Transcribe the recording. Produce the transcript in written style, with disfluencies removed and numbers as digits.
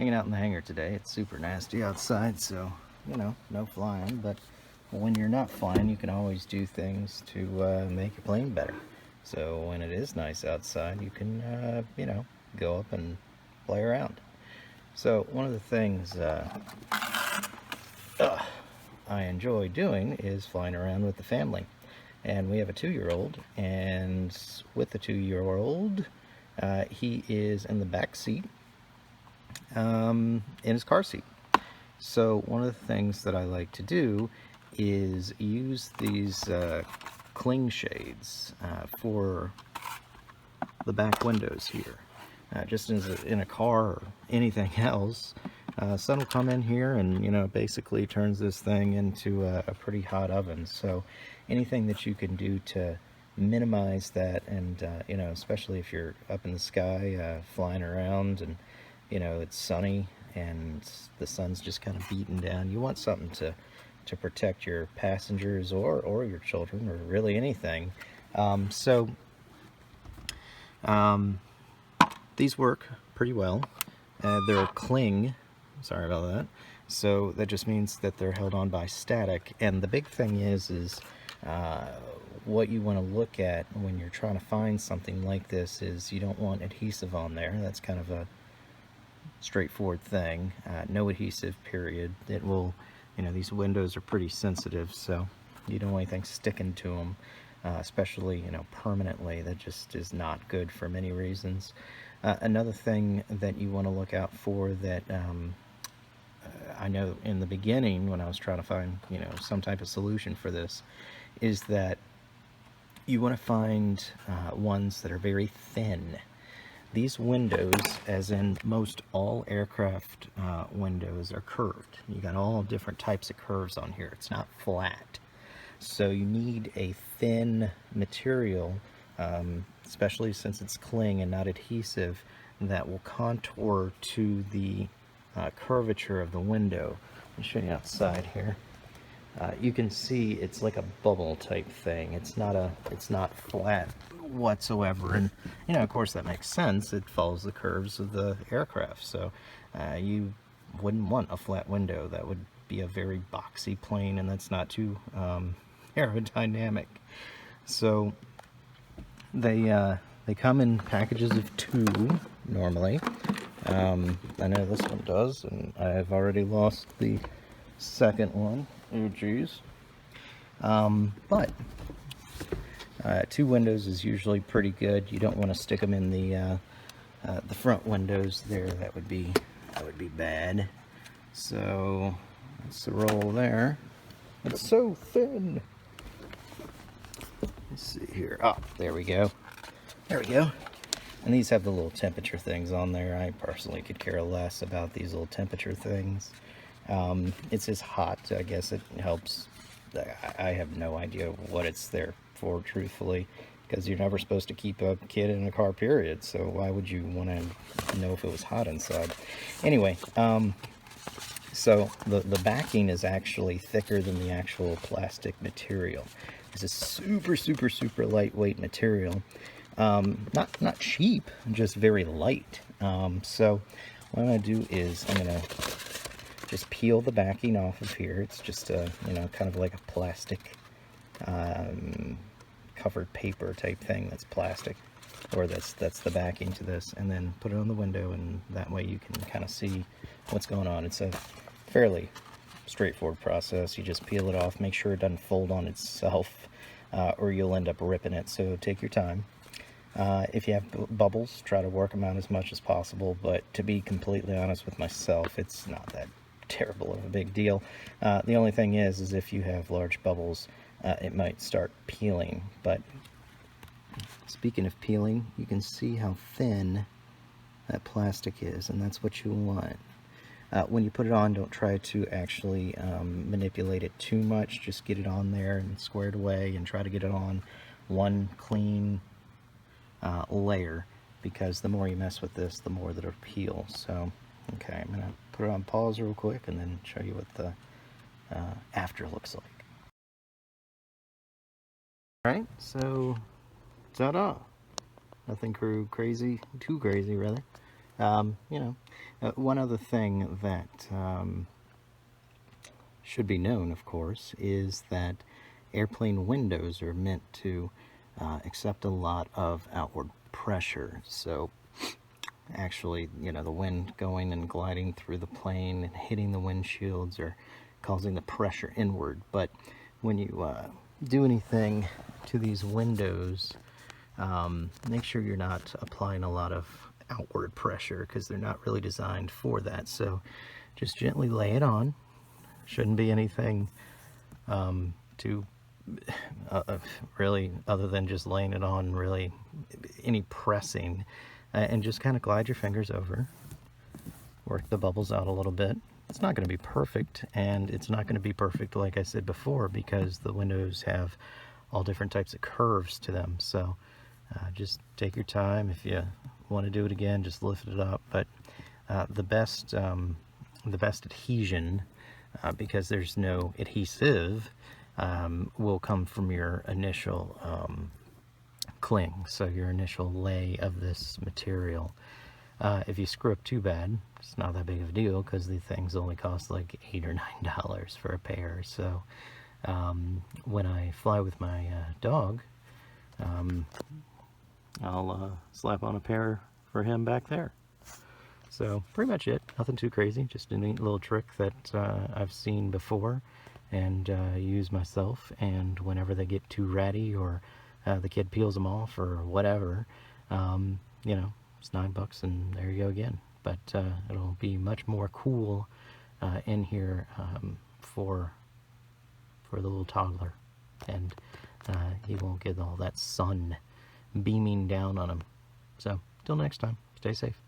hanging out in the hangar today. It's super nasty outside, so, you know, no flying. But when you're not flying, you can always do things to make your plane better. So when it is nice outside, you can, you know, go up and play around. So one of the things I enjoy doing is flying around with the family. And we have a 2-year-old, and with the 2-year-old, he is in the back seat in his car seat. So one of the things that I like to do is use these cling shades for the back windows here. Just as in a car or anything else, sun will come in here and, you know, basically turns this thing into a pretty hot oven. So anything that you can do to minimize that, and you know, especially if you're up in the sky flying around and, you know, it's sunny and the sun's just kind of beating down, you want something to protect your passengers or your children, or really anything. These work pretty well. They're cling, sorry about that. So that just means that they're held on by static. And the big thing is what you want to look at when you're trying to find something like this is you don't want adhesive on there. That's kind of a straightforward thing. No adhesive, period. It will, you know, these windows are pretty sensitive, so you don't want anything sticking to them, especially, you know, permanently. That just is not good for many reasons. Another thing that you want to look out for that I know in the beginning when I was trying to find, you know, some type of solution for this, is that you want to find ones that are very thin. These windows, as in most all aircraft windows, are curved. You got all different types of curves on here. It's not flat. So you need a thin material, especially since it's cling and not adhesive, that will contour to the curvature of the window. Let me show you outside here. You can see it's like a bubble type thing. It's not flat whatsoever, and, you know, of course that makes sense. It follows the curves of the aircraft, so you wouldn't want a flat window. That would be a very boxy plane, and that's not too aerodynamic. So they come in packages of 2 normally. I know this one does, and I've already lost the second one. Oh geez. But 2 windows is usually pretty good. You don't want to stick them in the front windows there. That would be bad. So that's the roll there. It's so thin. Let's see here. Oh, there we go. There we go. And these have the little temperature things on there. I personally could care less about these little temperature things. It's just hot. I guess it helps. I have no idea what it's there for, truthfully, because you're never supposed to keep a kid in a car, period. So why would you want to know if it was hot inside? Anyway, so the backing is actually thicker than the actual plastic material. This is super lightweight material. Not cheap, just very light. So what I'm gonna do is I'm gonna just peel the backing off of here. It's just a, you know, kind of like a plastic covered paper type thing that's plastic, or that's the backing to this, and then put it on the window, and that way you can kind of see what's going on. It's a fairly straightforward process. You just peel it off, make sure it doesn't fold on itself, or you'll end up ripping it, so take your time. If you have bubbles, try to work them out as much as possible, but to be completely honest with myself, it's not that terrible of a big deal. The only thing is if you have large bubbles, it might start peeling. But speaking of peeling, you can see how thin that plastic is, and that's what you want. When you put it on, don't try to actually manipulate it too much. Just get it on there and squared away, and try to get it on one clean layer, because the more you mess with this, the more that it'll peel. So, okay, I'm gonna put it on pause real quick and then show you what the after looks like. Alright, so ta-da! Nothing too crazy rather. You know, one other thing that should be known, of course, is that airplane windows are meant to accept a lot of outward pressure. So actually, you know, the wind going and gliding through the plane and hitting the windshields are causing the pressure inward. But when you do anything to these windows, make sure you're not applying a lot of outward pressure, because they're not really designed for that. So just gently lay it on. Shouldn't be anything too really, other than just laying it on, really any pressing, and just kind of glide your fingers over, work the bubbles out a little bit. It's not going to be perfect, and it's not going to be perfect, like I said before, because the windows have all different types of curves to them. So just take your time. If you want to do it again, just lift it up. But the best adhesion, because there's no adhesive, will come from your initial cling, so your initial lay of this material. If you screw up too bad, it's not that big of a deal, because these things only cost like $8 or $9 for a pair. So when I fly with my dog, I'll slap on a pair for him back there. So pretty much it. Nothing too crazy. Just a neat little trick that I've seen before and use myself. And whenever they get too ratty, or the kid peels them off or whatever, you know, it's $9 and there you go again. But it'll be much more cool in here for the little toddler, and he won't get all that sun beaming down on him. So till next time, stay safe.